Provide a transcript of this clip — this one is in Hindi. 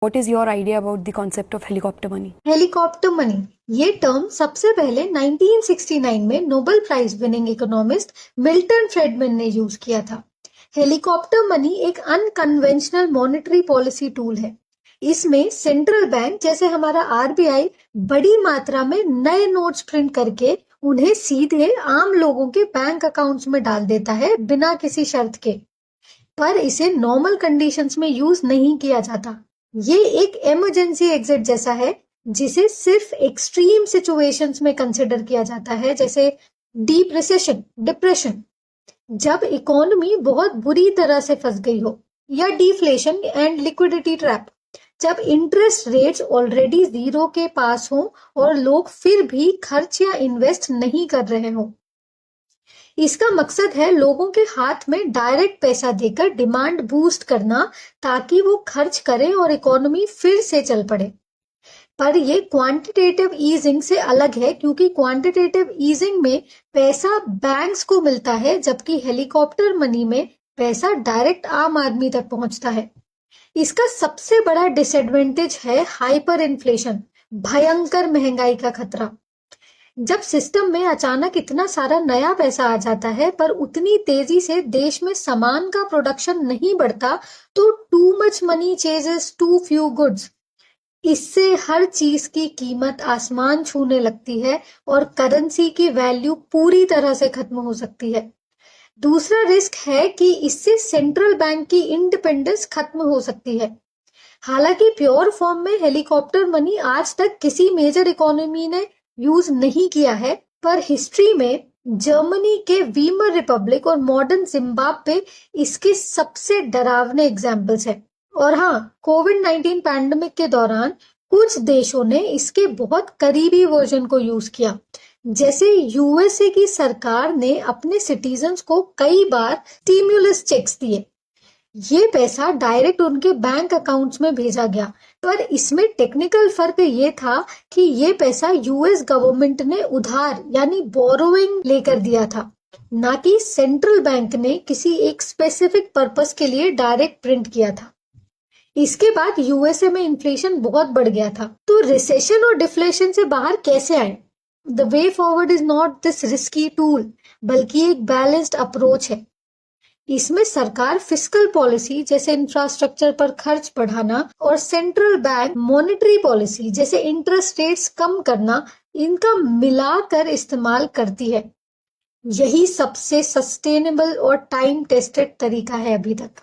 What is your idea about the concept of helicopter money? Helicopter money ये टर्म सबसे पहले 1969 में Nobel prize winning economist Milton Friedman ने यूज किया था। हेलीकॉप्टर मनी एक अनकन्वेंशनल मॉनेटरी पॉलिसी टूल है। इसमें सेंट्रल बैंक जैसे हमारा आरबीआई बड़ी मात्रा में नए नोट्स प्रिंट करके उन्हें सीधे आम लोगों के बैंक अकाउंट्स में डाल देता है बिना किसी शर्त के। पर इसे नॉर्मल कंडीशंस में यूज नहीं किया जाता। ये एक इमरजेंसी एग्जिट जैसा है जिसे सिर्फ एक्सट्रीम सिचुएशंस में कंसिडर किया जाता है, जैसे डीप रिसेशन, डिप्रेशन, जब इकोनॉमी बहुत बुरी तरह से फंस गई हो, या डिफ्लेशन एंड लिक्विडिटी ट्रैप, जब इंटरेस्ट रेट्स ऑलरेडी जीरो के पास हो और लोग फिर भी खर्च या इन्वेस्ट नहीं कर रहे हो। इसका मकसद है लोगों के हाथ में डायरेक्ट पैसा देकर डिमांड बूस्ट करना ताकि वो खर्च करें और इकोनॉमी फिर से चल पड़े। पर ये क्वांटिटेटिव ईजिंग से अलग है, क्योंकि क्वांटिटेटिव ईजिंग में पैसा बैंक्स को मिलता है, जबकि हेलीकॉप्टर मनी में पैसा डायरेक्ट आम आदमी तक पहुंचता है। इसका सबसे बड़ा डिसएडवांटेज है हाइपर इन्फ्लेशन, भयंकर महंगाई का खतरा। जब सिस्टम में अचानक इतना सारा नया पैसा आ जाता है पर उतनी तेजी से देश में सामान का प्रोडक्शन नहीं बढ़ता, तो too much money chases too few goods. इससे हर चीज की कीमत आसमान छूने लगती है और करेंसी की वैल्यू पूरी तरह से खत्म हो सकती है। दूसरा रिस्क है कि इससे सेंट्रल बैंक की इंडिपेंडेंस खत्म हो सकती है। हालांकि प्योर फॉर्म में हेलीकॉप्टर मनी आज तक किसी मेजर इकोनॉमी ने यूज नहीं किया है, पर हिस्ट्री में जर्मनी के वीमर रिपब्लिक और मॉडर्न जिम्बाब्वे इसके सबसे डरावने एग्जाम्पल्स हैं। और हाँ, कोविड-19 पैंडेमिक के दौरान कुछ देशों ने इसके बहुत करीबी वर्जन को यूज किया। जैसे यूएसए की सरकार ने अपने सिटीजन्स को कई बार स्टिम्युलस चेक्स दिए। ये पैसा डायरेक्ट उनके बैंक अकाउंट्स में भेजा गया, पर इसमें टेक्निकल फर्क ये था कि ये पैसा यूएस गवर्नमेंट ने उधार यानी बोरोइंग लेकर दिया था, ना कि सेंट्रल बैंक ने किसी एक स्पेसिफिक पर्पस के लिए डायरेक्ट प्रिंट किया था। इसके बाद यूएसए में इन्फ्लेशन बहुत बढ़ गया था। तो रिसेशन और डिफ्लेशन से बाहर कैसे आए? The way forward is not this risky tool, बल्कि एक बैलेंस्ड अप्रोच है। इसमें सरकार फिस्कल पॉलिसी जैसे इंफ्रास्ट्रक्चर पर खर्च बढ़ाना और सेंट्रल बैंक मॉनेटरी पॉलिसी जैसे इंटरेस्ट रेट्स कम करना, इनका मिलाकर इस्तेमाल करती है। यही सबसे सस्टेनेबल और टाइम टेस्टेड तरीका है अभी तक।